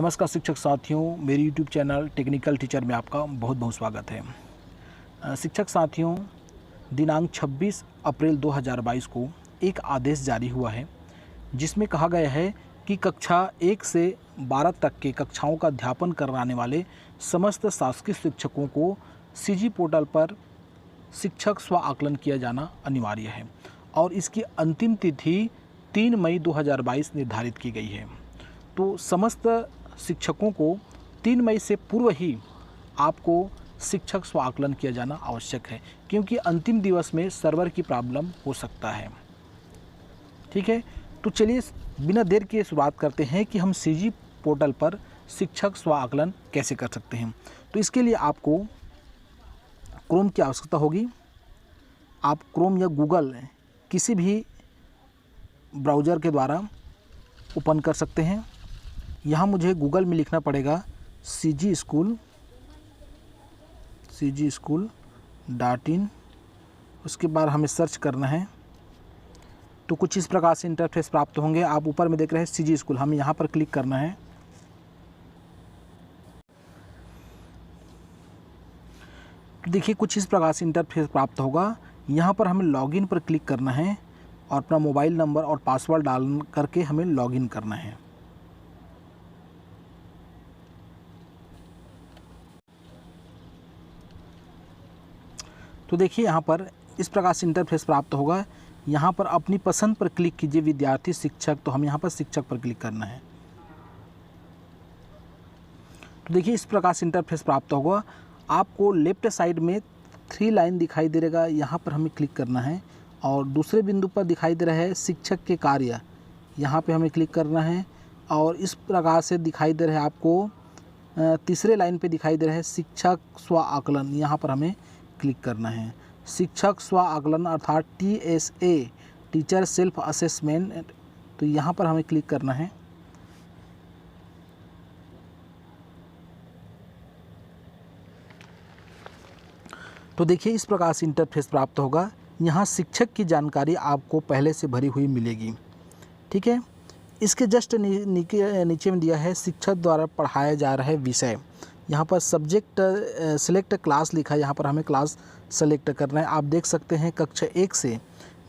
नमस्कार शिक्षक साथियों, मेरे यूट्यूब चैनल टेक्निकल टीचर में आपका बहुत बहुत स्वागत है। शिक्षक साथियों, दिनांक 26 अप्रैल 2022 को एक आदेश जारी हुआ है जिसमें कहा गया है कि कक्षा 1 से 12 तक के कक्षाओं का अध्यापन कराने वाले समस्त शासकीय शिक्षकों को सीजी पोर्टल पर शिक्षक स्व आकलन किया जाना अनिवार्य है और इसकी अंतिम तिथि 3 मई 2022 निर्धारित की गई है। तो समस्त शिक्षकों को 3 मई से पूर्व ही आपको शिक्षक स्व आकलन किया जाना आवश्यक है, क्योंकि अंतिम दिवस में सर्वर की प्रॉब्लम हो सकता है। ठीक है, तो चलिए बिना देर के शुरुआत करते हैं कि हम सीजी पोर्टल पर शिक्षक स्व आकलन कैसे कर सकते हैं। तो इसके लिए आपको क्रोम की आवश्यकता होगी। आप क्रोम या गूगल किसी भी ब्राउज़र के द्वारा ओपन कर सकते हैं। यहाँ मुझे गूगल में लिखना पड़ेगा cgschool.in। उसके बाद हमें सर्च करना है तो कुछ इस प्रकार से इंटरफेस प्राप्त होंगे। आप ऊपर में देख रहे हैं सीजी स्कूल, हमें यहाँ पर क्लिक करना है। तो देखिए कुछ इस प्रकार से इंटरफेस प्राप्त होगा। यहाँ पर हमें लॉगिन पर क्लिक करना है और अपना मोबाइल नंबर और पासवर्ड डाल करके हमें लॉगिन करना है। तो देखिए यहाँ पर इस प्रकार से इंटरफेस प्राप्त होगा। यहाँ पर अपनी पसंद पर क्लिक कीजिए, विद्यार्थी शिक्षक, तो हम यहाँ पर शिक्षक पर क्लिक करना है। तो देखिए इस प्रकार से इंटरफेस प्राप्त होगा। आपको लेफ्ट साइड में 3 लाइन दिखाई दे रहेगा, यहाँ पर हमें क्लिक करना है और दूसरे बिंदु पर दिखाई दे रहा है शिक्षक के कार्य, यहाँ पे हमें क्लिक करना है। और इस प्रकार से दिखाई दे रहा है आपको तीसरे लाइन पे दिखाई दे रहा है शिक्षक स्व आकलन, यहाँ पर हमें क्लिक करना है। शिक्षक स्व आकलन अर्थात TSA, टीचर सेल्फ असेसमेंट, तो यहाँ पर हमें क्लिक करना है। तो देखिए इस प्रकार से इंटरफेस प्राप्त होगा। यहाँ शिक्षक की जानकारी आपको पहले से भरी हुई मिलेगी। ठीक है, इसके जस्ट नीचे में दिया है शिक्षक द्वारा पढ़ाया जा रहा है विषय। यहाँ पर सब्जेक्ट सिलेक्ट क्लास लिखा है, यहाँ पर हमें क्लास सेलेक्ट करना है। आप देख सकते हैं कक्षा 1 से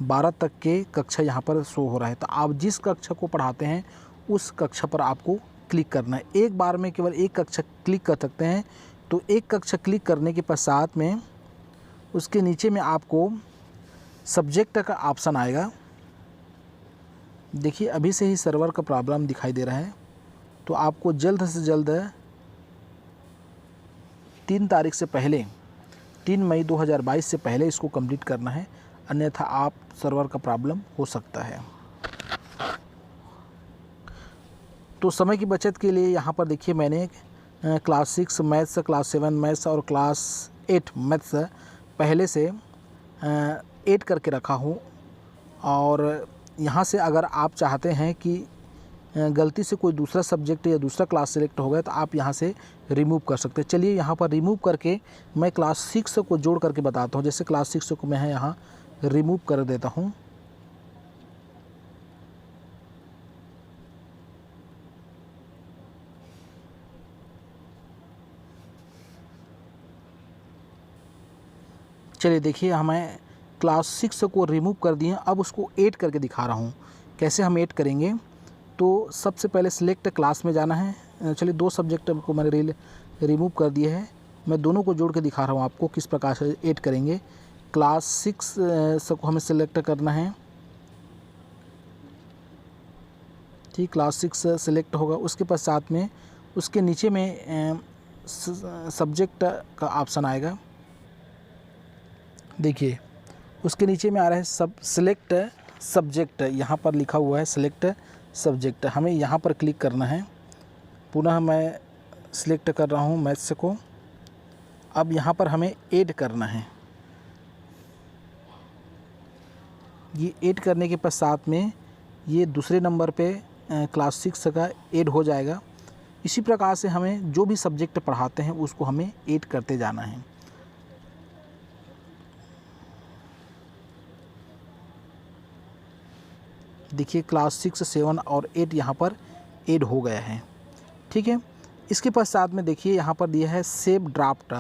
12 तक के कक्षा यहाँ पर शो हो रहा है। तो आप जिस कक्षा को पढ़ाते हैं उस कक्षा पर आपको क्लिक करना है। एक बार में केवल एक कक्षा क्लिक कर सकते हैं। तो एक कक्षा क्लिक करने के पश्चात में उसके नीचे में आपको सब्जेक्ट का ऑप्शन आएगा। देखिए अभी से ही सर्वर का प्रॉब्लम दिखाई दे रहा है, तो आपको जल्द से जल्द 3 तारीख से पहले, 3 मई 2022 से पहले इसको कंप्लीट करना है, अन्यथा आप सर्वर का प्रॉब्लम हो सकता है। तो समय की बचत के लिए यहाँ पर देखिए मैंने क्लास 6 मैथ्स, क्लास 7 मैथ्स और क्लास 8 मैथ्स पहले से ऐड करके रखा हूँ। और यहाँ से अगर आप चाहते हैं कि गलती से कोई दूसरा सब्जेक्ट या दूसरा क्लास सेलेक्ट हो गया तो आप यहाँ से रिमूव कर सकते हैं। चलिए यहाँ पर रिमूव करके मैं क्लास 6 को जोड़ करके बताता हूँ। जैसे क्लास 6 को मैं यहाँ रिमूव कर देता हूँ। चलिए देखिए हमें क्लास 6 को रिमूव कर दिए। अब उसको ऐड करके दिखा रहा हूँ। कैसे हम ऐड करेंगे, तो सबसे पहले सिलेक्ट क्लास में जाना है। चलिए 2 सब्जेक्ट को मैंने रिमूव कर दिए हैं, मैं दोनों को जोड़ के दिखा रहा हूँ आपको किस प्रकार से ऐड करेंगे। क्लास 6 को हमें सिलेक्ट करना है। ठीक, क्लास 6 सिलेक्ट होगा। उसके पश्चात में उसके नीचे में सब्जेक्ट का ऑप्शन आएगा। देखिए उसके नीचे में आ रहा है सिलेक्ट सब्जेक्ट, यहाँ पर लिखा हुआ है सिलेक्ट सब्जेक्ट। हमें यहाँ पर क्लिक करना है। पुनः मैं सिलेक्ट कर रहा हूँ मैथ्स को। अब यहाँ पर हमें ऐड करना है। ये ऐड करने के पश्चात में ये दूसरे नंबर पे क्लास 6 का ऐड हो जाएगा। इसी प्रकार से हमें जो भी सब्जेक्ट पढ़ाते हैं उसको हमें ऐड करते जाना है। देखिए क्लास 6, 7 और 8 यहाँ पर ऐड हो गया है। ठीक है। इसके पश्चात में देखिए यहाँ पर दिया है सेव ड्राफ्ट।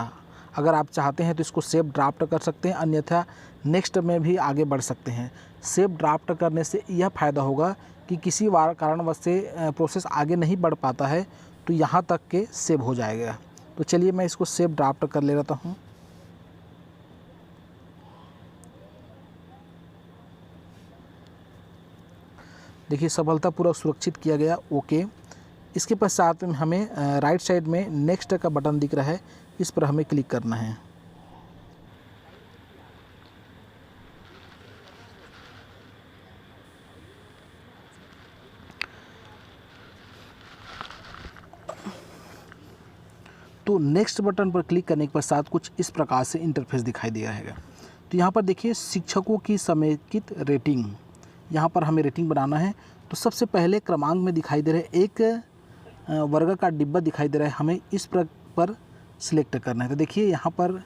अगर आप चाहते हैं तो इसको सेव ड्राफ्ट कर सकते हैं, अन्यथा नेक्स्ट में भी आगे बढ़ सकते हैं। सेव ड्राफ्ट करने से यह फ़ायदा होगा कि किसी कारणवश से प्रोसेस आगे नहीं बढ़ पाता है तो यहाँ तक के सेव हो जाएगा। तो चलिए मैं इसको सेव ड्राफ्ट कर ले रहा हूँ। देखिए सफलतापूर्वक सुरक्षित किया गया, ओके। इसके पश्चात में हमें राइट साइड में नेक्स्ट का बटन दिख रहा है, इस पर हमें क्लिक करना है। तो नेक्स्ट बटन पर क्लिक करने के पश्चात कुछ इस प्रकार से इंटरफेस दिखाई दे रहेगा। तो यहाँ पर देखिए शिक्षकों की समेकित रेटिंग, यहाँ पर हमें रेटिंग बनाना है। तो सबसे पहले क्रमांक में दिखाई दे रहे एक वर्ग का डिब्बा दिखाई दे रहा है, हमें इस पर सिलेक्ट करना है। तो देखिए यहाँ पर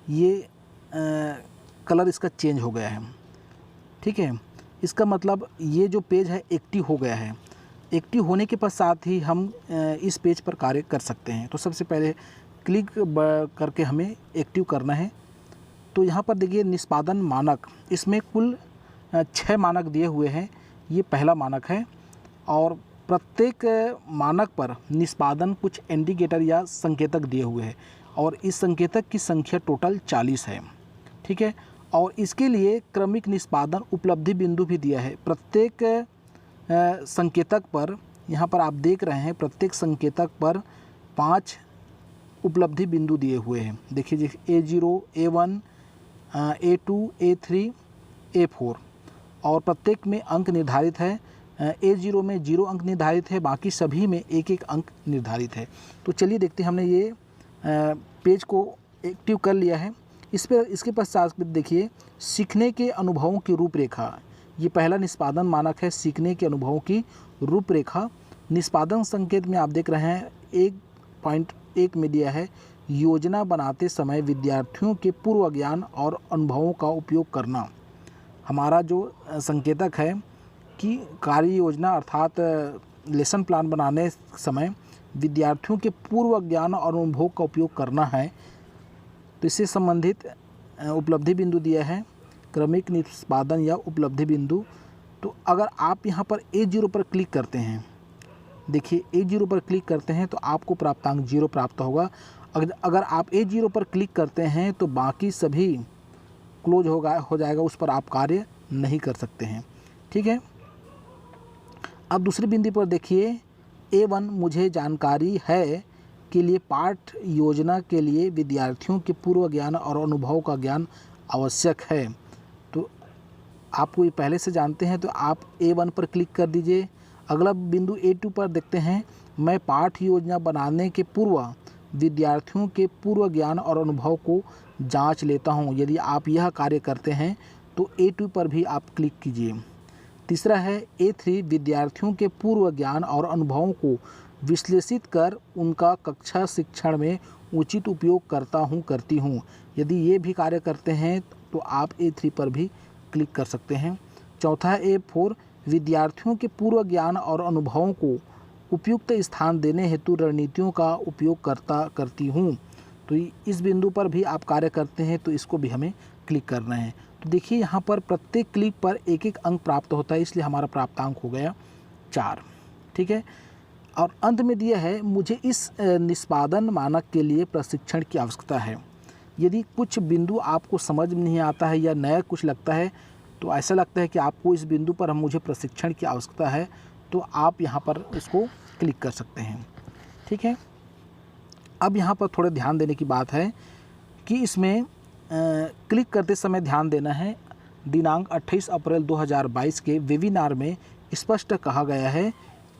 ये कलर इसका चेंज हो गया है, ठीक है। इसका मतलब ये जो पेज है एक्टिव हो गया है। एक्टिव होने के पश्चात ही हम इस पेज पर कार्य कर सकते हैं। तो सबसे पहले क्लिक करके हमें एक्टिव करना है। तो यहाँ पर देखिए निष्पादन मानक, इसमें कुल 6 मानक दिए हुए हैं। ये पहला मानक है और प्रत्येक मानक पर निष्पादन कुछ इंडिकेटर या संकेतक दिए हुए हैं और इस संकेतक की संख्या टोटल 40 है, ठीक है। और इसके लिए क्रमिक निष्पादन उपलब्धि बिंदु भी दिया है। प्रत्येक संकेतक पर, यहाँ पर आप देख रहे हैं, प्रत्येक संकेतक पर 5 उपलब्धि बिंदु दिए हुए हैं। देखिए A0, A1, A2, A3, A4 और प्रत्येक में अंक निर्धारित है। A0 में 0 अंक निर्धारित है, बाकी सभी में 1-1 अंक निर्धारित है। तो चलिए देखते हैं, हमने ये पेज को एक्टिव कर लिया है। इसके पश्चात देखिए सीखने के अनुभवों की रूपरेखा, ये पहला निष्पादन मानक है, सीखने के अनुभवों की रूपरेखा। निष्पादन संकेत में आप देख रहे हैं 1.1 में दिया है योजना बनाते समय विद्यार्थियों के पूर्व ज्ञान और अनुभवों का उपयोग करना। हमारा जो संकेतक है कि कार्य योजना अर्थात लेसन प्लान बनाने समय विद्यार्थियों के पूर्व ज्ञान और अनुभव का उपयोग करना है। तो इससे संबंधित उपलब्धि बिंदु दिया है, क्रमिक निष्पादन या उपलब्धि बिंदु। तो अगर आप यहाँ पर A0 पर क्लिक करते हैं, देखिए A0 पर क्लिक करते हैं तो आपको प्राप्तांक 0 प्राप्त होगा। अगर आप A0 पर क्लिक करते हैं तो बाकी सभी क्लोज हो जाएगा, उस पर आप कार्य नहीं कर सकते हैं, ठीक है। अब दूसरी बिंदु पर देखिए A1 मुझे जानकारी है के लिए पाठ योजना के लिए विद्यार्थियों के पूर्व ज्ञान और अनुभव का ज्ञान आवश्यक है। तो आपको ये पहले से जानते हैं तो आप A1 पर क्लिक कर दीजिए। अगला बिंदु A2 पर देखते हैं, मैं पाठ योजना बनाने के पूर्व विद्यार्थियों के पूर्व ज्ञान और अनुभव को जांच लेता हूं। यदि आप यह कार्य करते हैं तो A2 पर भी आप क्लिक कीजिए। तीसरा है A3 विद्यार्थियों के पूर्व ज्ञान और अनुभवों को विश्लेषित कर उनका कक्षा शिक्षण में उचित उपयोग करती हूँ। यदि ये भी कार्य करते हैं तो आप A3 पर भी क्लिक कर सकते हैं। चौथा है A4 विद्यार्थियों के पूर्व ज्ञान और अनुभवों को उपयुक्त स्थान देने हेतु रणनीतियों का उपयोग करती हूँ। तो इस बिंदु पर भी आप कार्य करते हैं तो इसको भी हमें क्लिक करना है। तो देखिए यहाँ पर प्रत्येक क्लिक पर 1-1 अंक प्राप्त होता है, इसलिए हमारा प्राप्तांक हो गया 4, ठीक है। और अंत में दिया है मुझे इस निष्पादन मानक के लिए प्रशिक्षण की आवश्यकता है। यदि कुछ बिंदु आपको समझ नहीं आता है या नया कुछ लगता है तो ऐसा लगता है कि आपको इस बिंदु पर मुझे प्रशिक्षण की आवश्यकता है, तो आप यहाँ पर इसको क्लिक कर सकते हैं, ठीक है। अब यहाँ पर थोड़ा ध्यान देने की बात है कि इसमें क्लिक करते समय ध्यान देना है। दिनांक 28 अप्रैल 2022 के वेबिनार में स्पष्ट कहा गया है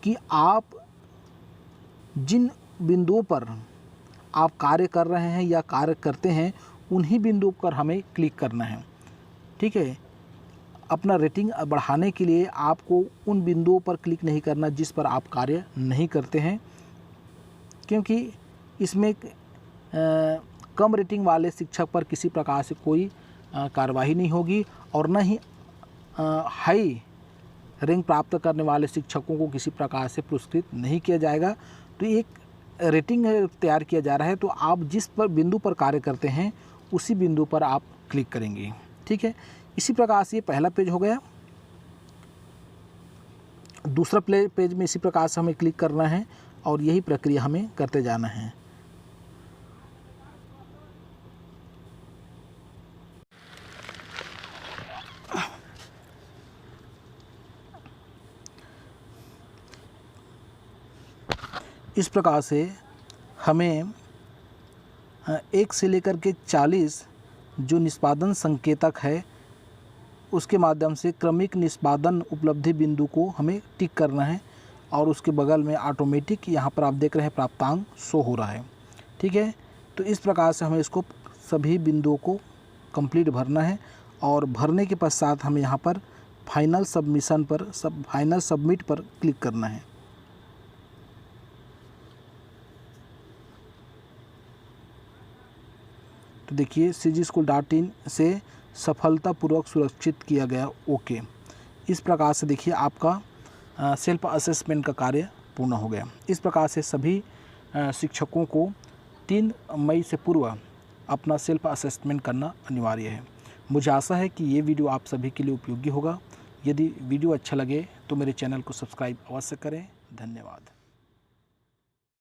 कि आप जिन बिंदुओं पर आप कार्य कर रहे हैं या कार्य करते हैं उन्हीं बिंदुओं पर हमें क्लिक करना है, ठीक है। अपना रेटिंग बढ़ाने के लिए आपको उन बिंदुओं पर क्लिक नहीं करना जिस पर आप कार्य नहीं करते हैं, क्योंकि इसमें कम रेटिंग वाले शिक्षक पर किसी प्रकार से कोई कार्रवाई नहीं होगी और न ही हाई रैंक प्राप्त करने वाले शिक्षकों को किसी प्रकार से पुरस्कृत नहीं किया जाएगा। तो एक रेटिंग तैयार किया जा रहा है। तो आप जिस पर बिंदु पर कार्य करते हैं उसी बिंदु पर आप क्लिक करेंगे, ठीक है। इसी प्रकार से ये पहला पेज हो गया। दूसरा पेज में इसी प्रकार से हमें क्लिक करना है और यही प्रक्रिया हमें करते जाना है। इस प्रकार से हमें 1 से लेकर के 40 जो निष्पादन संकेतक है उसके माध्यम से क्रमिक निष्पादन उपलब्धि बिंदु को हमें टिक करना है और उसके बगल में ऑटोमेटिक यहाँ पर आप देख रहे हैं प्राप्तांक शो हो रहा है, ठीक है। तो इस प्रकार से हमें इसको सभी बिंदुओं को कंप्लीट भरना है और भरने के पश्चात हमें यहाँ पर फाइनल सबमिट पर क्लिक करना है। तो देखिए cgschool.in से सफलतापूर्वक सुरक्षित किया गया, ओके। इस प्रकार से देखिए आपका सेल्फ असेसमेंट का कार्य पूर्ण हो गया। इस प्रकार से सभी शिक्षकों को 3 मई से पूर्व अपना सेल्फ असेसमेंट करना अनिवार्य है। मुझे आशा है कि ये वीडियो आप सभी के लिए उपयोगी होगा। यदि वीडियो अच्छा लगे तो मेरे चैनल को सब्सक्राइब अवश्य करें। धन्यवाद।